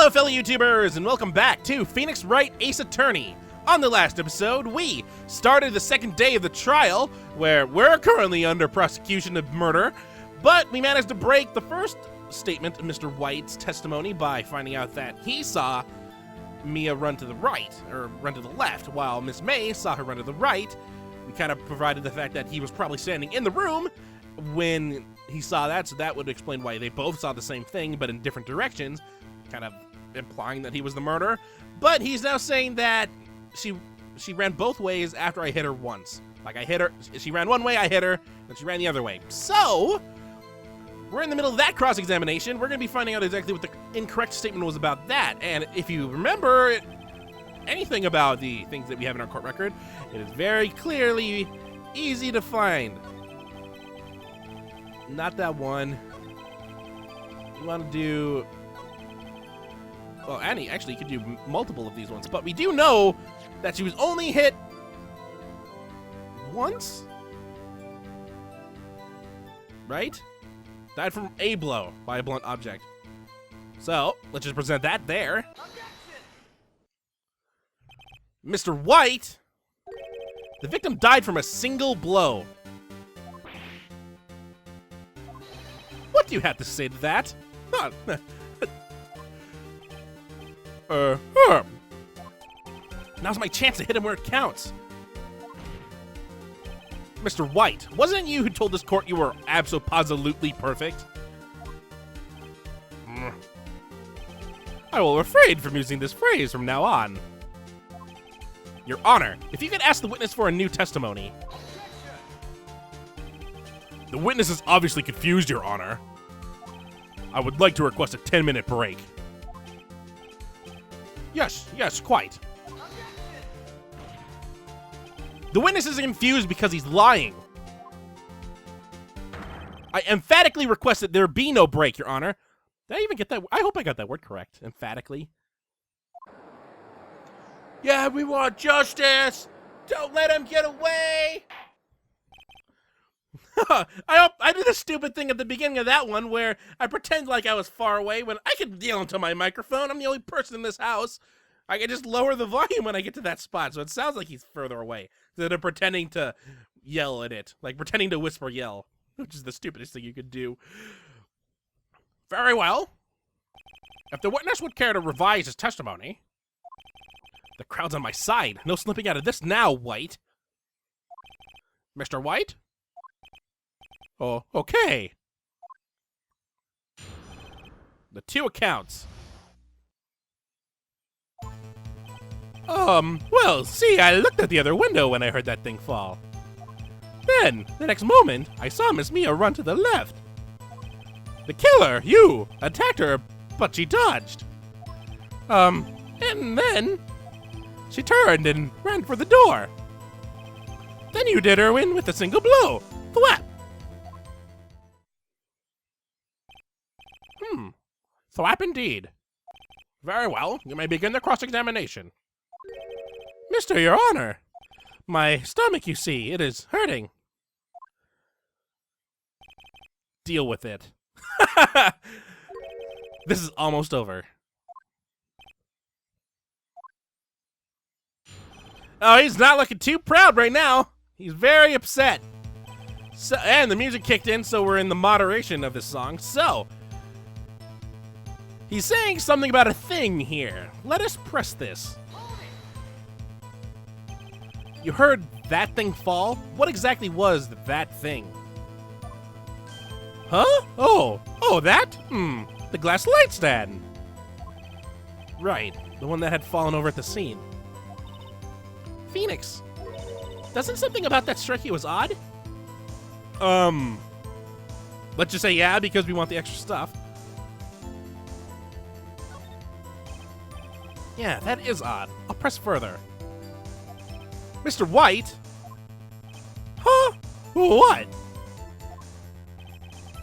Hello, fellow YouTubers, and welcome back to Phoenix Wright Ace Attorney. On the last episode, we started the second day of the trial, where we're currently under prosecution of murder, but we managed to break the first statement of Mr. White's testimony by finding out that he saw Mia run to the right, or run to the left, while Miss May saw her run to the right. We kind of provided the fact that he was probably standing in the room when he saw that, so that would explain why they both saw the same thing, but in different directions, kind of implying that he was the murderer. But he's now saying that she ran both ways after I hit her once. Like, I hit her, she ran one way, I hit her, then she ran the other way. So, we're in the middle of that cross-examination. We're going to be finding out exactly what the incorrect statement was about that. And if you remember anything about the things that we have in our court record, it is very clearly easy to find. Not that one. You want to do... Well, Annie, actually, you could do multiple of these ones. But we do know that she was only hit once? Right? Died from a blow by a blunt object. So, let's just present that there. Mr. White, the victim died from a single blow. What do you have to say to that? Now's my chance to hit him where it counts. Mr. White, wasn't it you who told this court you were abso-positively perfect? I will refrain from using this phrase from now on. Your Honor, if you could ask the witness for a new testimony. The witness is obviously confused, Your Honor. I would like to request a 10-minute break. Yes, quite. The witness is confused because he's lying. I emphatically request that there be no break, Your Honor. Did I even get that? I hope I got that word correct. Emphatically. Yeah, we want justice. Don't let him get away. I did a stupid thing at the beginning of that one where I pretend like I was far away when I could yell into my microphone. I'm the only person in this house. I can just lower the volume when I get to that spot, so it sounds like he's further away instead of pretending to yell at it, like pretending to whisper yell, which is the stupidest thing you could do. Very well. If the witness would care to revise his testimony. The crowd's on my side. No slipping out of this now, White. Mr. White? Oh, okay. The two accounts. Well, see, I looked at the other window when I heard that thing fall. Then, the next moment, I saw Miss Mia run to the left. The killer, you, attacked her, but she dodged. And then, she turned and ran for the door. Then you did her in with a single blow. Thwap! Thwap indeed. Very well, you may begin the cross-examination. Mr. Your Honor, my stomach, you see, it is hurting. Deal with it. This is almost over. Oh, he's not looking too proud right now. He's very upset. So, and the music kicked in, so we're in the moderation of this song. So, he's saying something about a thing here. Let us press this. You heard that thing fall? What exactly was that thing? Huh? Oh, that? The glass light stand. Right, the one that had fallen over at the scene. Phoenix, doesn't something about that strike you as odd? Let's just say yeah, because we want the extra stuff. Yeah, that is odd. I'll press further. Mr. White? Huh? What?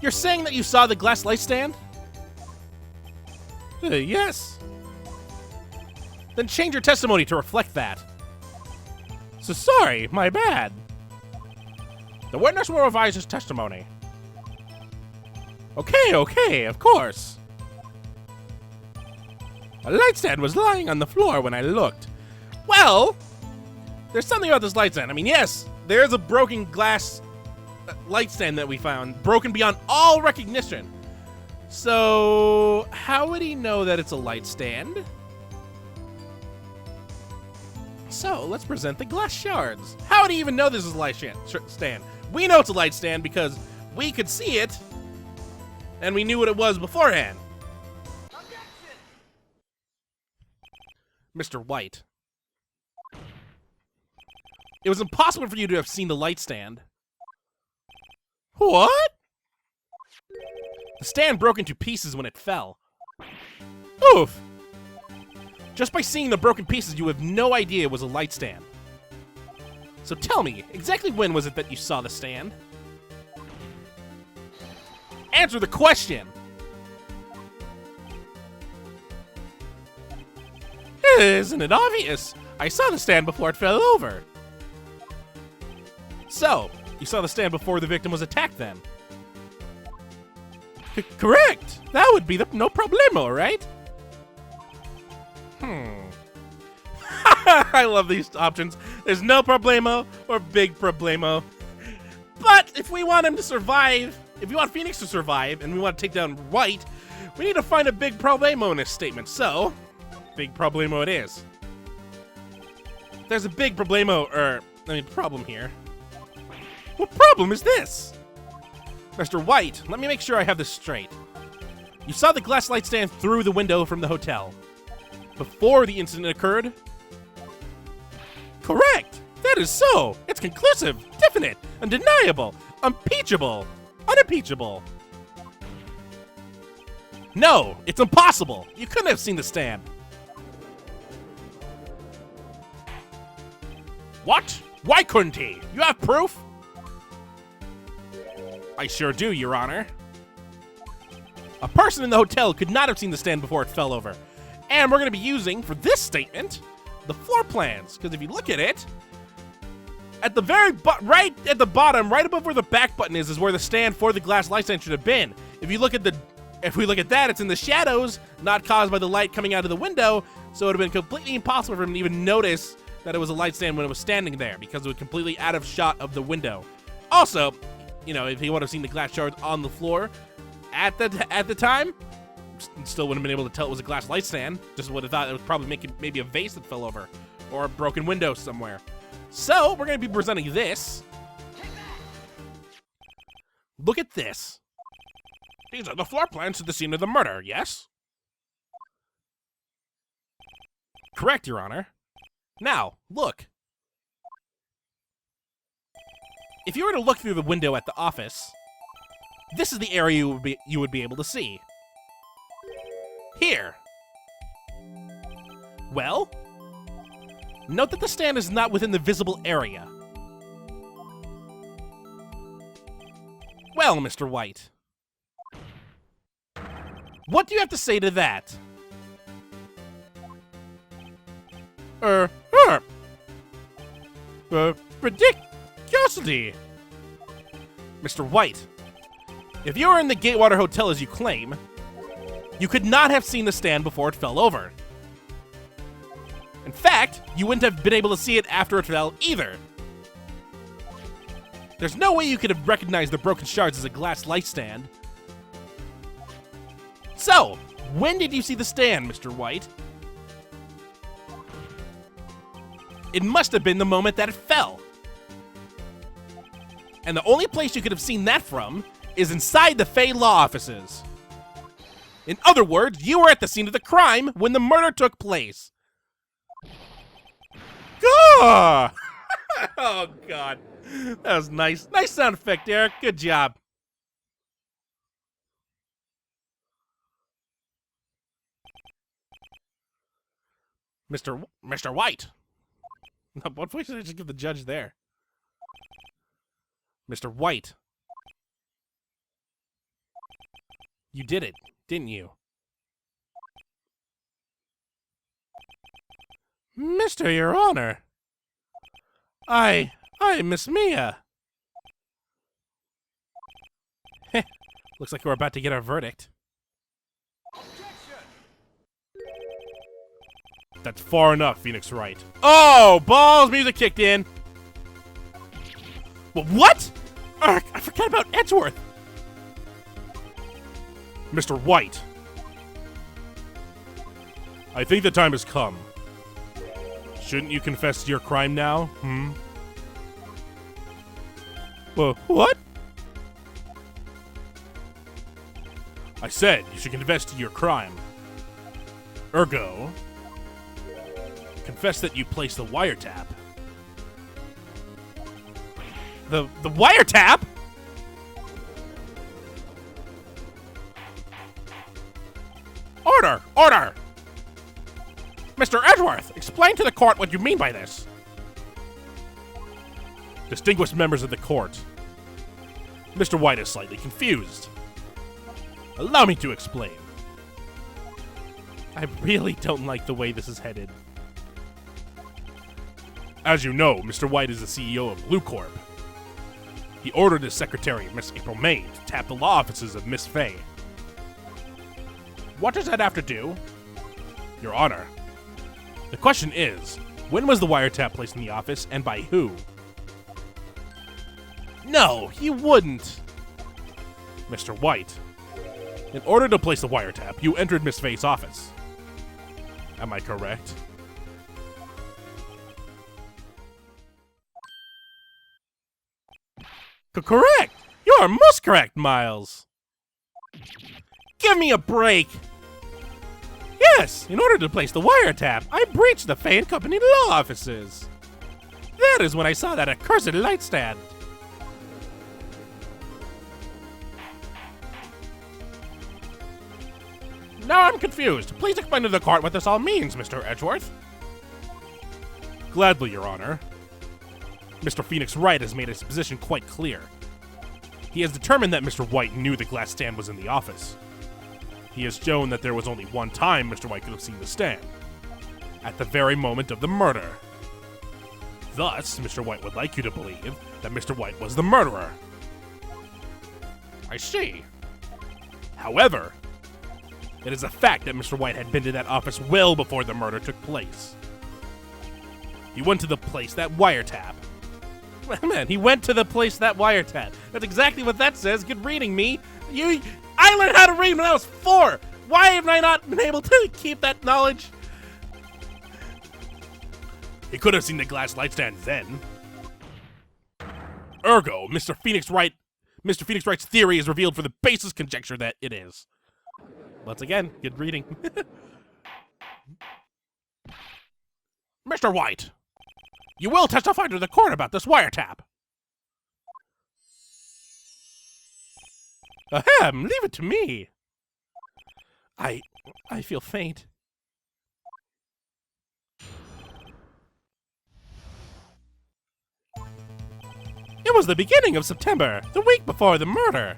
You're saying that you saw the glass light stand? Yes. Then change your testimony to reflect that. So sorry, my bad. The witness will revise his testimony. Okay, of course. A light stand was lying on the floor when I looked. Well, there's something about this light stand. I mean, yes, there's a broken glass light stand that we found, broken beyond all recognition. So, how would he know that it's a light stand? So, let's present the glass shards. How would he even know this is a light stand? We know it's a light stand because we could see it, and we knew what it was beforehand. Mr. White. It was impossible for you to have seen the light stand. What? The stand broke into pieces when it fell. Oof! Just by seeing the broken pieces, you have no idea it was a light stand. So tell me, exactly when was it that you saw the stand? Answer the question! Isn't it obvious? I saw the stand before it fell over. So, you saw the stand before the victim was attacked then? Correct! That would be the no problemo, right? I love these options. There's no problemo or big problemo. But if we want him to survive, if we want Phoenix to survive and we want to take down White, we need to find a big problemo in this statement. So, big problemo it is. There's a big problemo, problem here. What problem is this? Mr. White, let me make sure I have this straight. You saw the glass light stand through the window from the hotel before the incident occurred? Correct! That is so! It's conclusive, definite, undeniable, unimpeachable. No, it's impossible! You couldn't have seen the stand. What? Why couldn't he? You have proof? I sure do, Your Honor. A person in the hotel could not have seen the stand before it fell over. And we're going to be using, for this statement, the floor plans. Because if you look at it, at the very right at the bottom, right above where the back button is where the stand for the glass light stand should have been. If we look at that, it's in the shadows, not caused by the light coming out of the window, so it would have been completely impossible for him to even notice that it was a light stand when it was standing there, because it was completely out of shot of the window. Also, you know, if he would have seen the glass shards on the floor at the time, still wouldn't have been able to tell it was a glass light stand. Just would have thought it was probably maybe a vase that fell over or a broken window somewhere. So we're going to be presenting this. Look at this. These are the floor plans to the scene of the murder, yes? Correct, Your Honor. Now, look. If you were to look through the window at the office, this is the area you would be able to see. Here. Well, note that the stand is not within the visible area. Well, Mr. White, what do you have to say to that? Ridiculosity. Mr. White, if you were in the Gatewater Hotel as you claim, you could not have seen the stand before it fell over. In fact, you wouldn't have been able to see it after it fell either. There's no way you could have recognized the broken shards as a glass light stand. So, when did you see the stand, Mr. White? It must have been the moment that it fell. And the only place you could have seen that from is inside the Fey law offices. In other words, you were at the scene of the crime when the murder took place. Gah! Oh, God. That was nice. Nice sound effect, Eric. Good job. Mr. White. What voice did I just give the judge there? Mr. White. You did it, didn't you? Mr. Your Honor. I Miss Mia. Heh. Looks like we're about to get our verdict. That's far enough, Phoenix Wright. Oh, balls music kicked in. Well, what? Ark, I forgot about Edgeworth. Mr. White. I think the time has come. Shouldn't you confess to your crime now, Well, what? I said you should confess to your crime. Ergo, confess that you placed the wiretap. The wiretap? Order! Order! Mr. Edgeworth, explain to the court what you mean by this. Distinguished members of the court, Mr. White is slightly confused. Allow me to explain. I really don't like the way this is headed. As you know, Mr. White is the CEO of Blue Corp. He ordered his secretary, Miss April May, to tap the law offices of Miss Fey. What does that have to do? Your Honor, the question is, when was the wiretap placed in the office and by who? No, you wouldn't. Mr. White, in order to place the wiretap, you entered Miss Fey's office. Am I correct? Correct! You are most correct, Miles. Give me a break! Yes, in order to place the wiretap, I breached the Fey and Company law offices. That is when I saw that accursed light stand. Now I'm confused. Please explain to the court what this all means, Mr. Edgeworth. Gladly, Your Honor. Mr. Phoenix Wright has made his position quite clear. He has determined that Mr. White knew the glass stand was in the office. He has shown that there was only one time Mr. White could have seen the stand. At the very moment of the murder. Thus, Mr. White would like you to believe that Mr. White was the murderer. I see. However, it is a fact that Mr. White had been to that office well before the murder took place. He went to the place that wiretap. Man, he went to the place that wiretap. That's exactly what that says. Good reading, me. I learned how to read when I was 4. Why have I not been able to keep that knowledge? He could have seen the glass light stand then. Ergo, Mr. Phoenix Wright's theory is revealed for the baseless conjecture that it is. Once again, good reading. Mr. White, you will testify to the court about this wiretap. Ahem, leave it to me. I feel faint. It was the beginning of September, the week before the murder.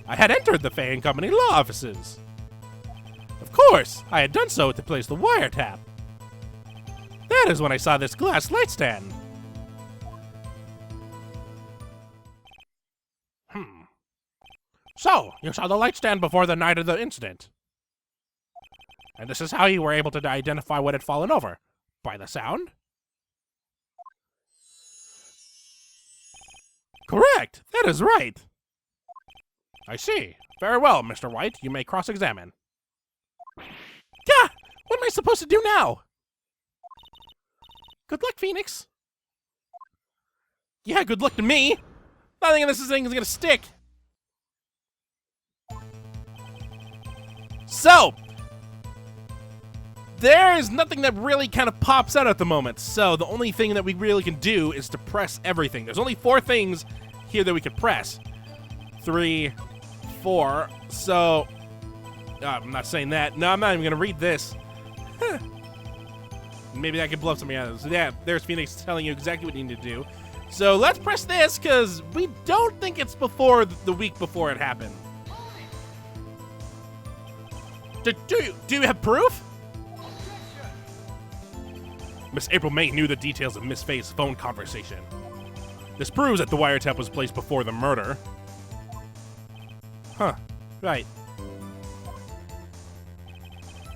I had entered the Fey and Company law offices. Of course, I had done so to place the wiretap. That is when I saw this glass light stand. So, you saw the light stand before the night of the incident. And this is how you were able to identify what had fallen over? By the sound? Correct! That is right! I see. Very well, Mr. White. You may cross-examine. Gah! What am I supposed to do now? Good luck, Phoenix. Yeah, good luck to me. Nothing in this thing is gonna stick. So, there is nothing that really kind of pops out at the moment. So the only thing that we really can do is to press everything. There's only 4 things here that we could press. 3, 4. So, I'm not saying that. No, I'm not even going to read this. Maybe I can blow something out of this. So yeah, there's Phoenix telling you exactly what you need to do. So let's press this, because we don't think it's before the week before it happened. Do you have proof? Miss April May knew the details of Miss Fey's phone conversation. This proves that the wiretap was placed before the murder. Huh, right.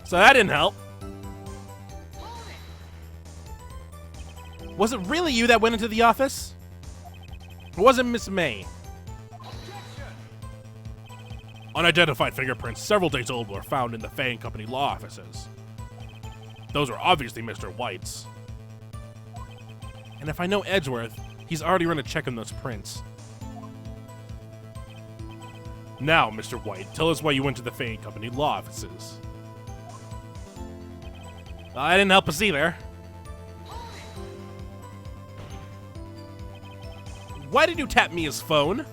So that didn't help. Was it really you that went into the office? Or was it Miss May? Unidentified fingerprints several days old were found in the Fey and Company law offices. Those are obviously Mr. White's. And if I know Edgeworth, he's already run a check on those prints. Now, Mr. White, tell us why you went to the Fey and Company law offices. I didn't help us either. Why did you tap Mia's phone?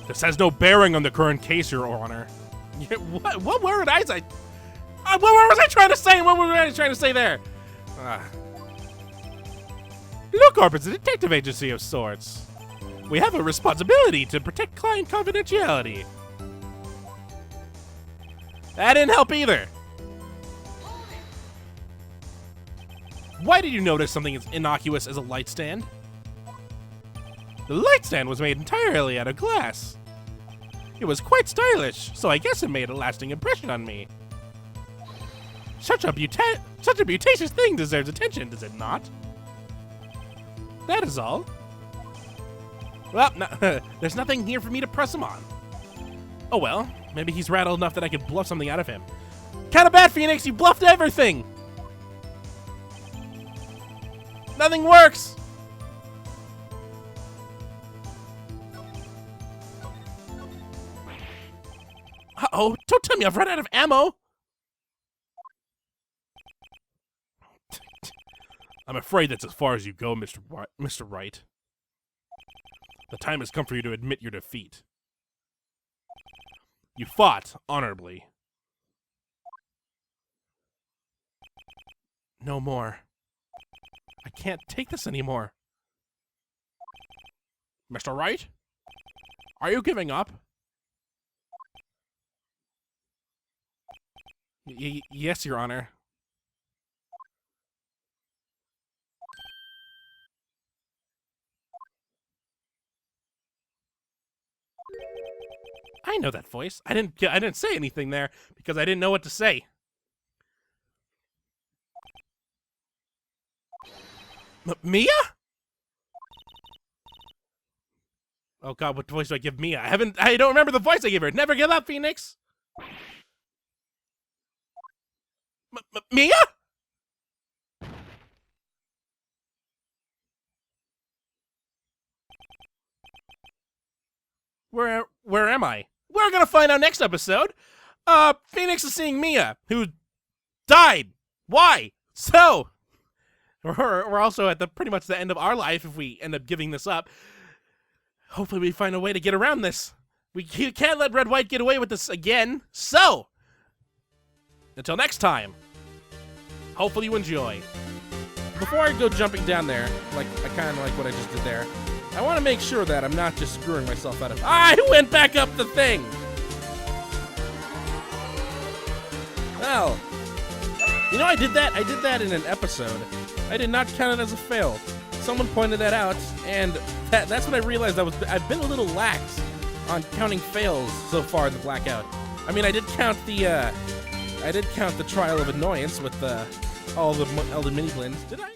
This has no bearing on the current case, Your Honor. What word was I? What was I trying to say? What were I trying to say there? LuCorp is a detective agency of sorts. We have a responsibility to protect client confidentiality. That didn't help either. Why did you notice something as innocuous as a light stand? The light stand was made entirely out of glass. It was quite stylish, so I guess it made a lasting impression on me. Such a beauticious thing deserves attention, does it not? That is all. Well, there's nothing here for me to press him on. Oh well, maybe he's rattled enough that I could bluff something out of him. Kinda bad, Phoenix, you bluffed everything! Nothing works! Uh-oh, don't tell me I've run out of ammo! I'm afraid that's as far as you go, Mr. Wright. The time has come for you to admit your defeat. You fought honorably. No more. I can't take this anymore. Mr. Wright? Are you giving up? Yes, Your Honor. I know that voice. I didn't say anything there because I didn't know what to say. Mia? Oh god, what voice do I give Mia? I don't remember the voice I gave her. Never give up, Phoenix. Mia? Where am I? We're gonna find out next episode. Phoenix is seeing Mia, who died. Why? So, we're also at pretty much the end of our life if we end up giving this up. Hopefully we find a way to get around this. We can't let Red White get away with this again. So, until next time, hopefully you enjoy. Before I go jumping down there, like I kind of like what I just did there, I want to make sure that I'm not just screwing myself out of... I went back up the thing! Well, you know I did that in an episode. I did not count it as a fail. Someone pointed that out, and that's when I realized I've been a little lax on counting fails so far in the Blackout. I mean, I did count the Trial of Annoyance with all the mini blends. Did I?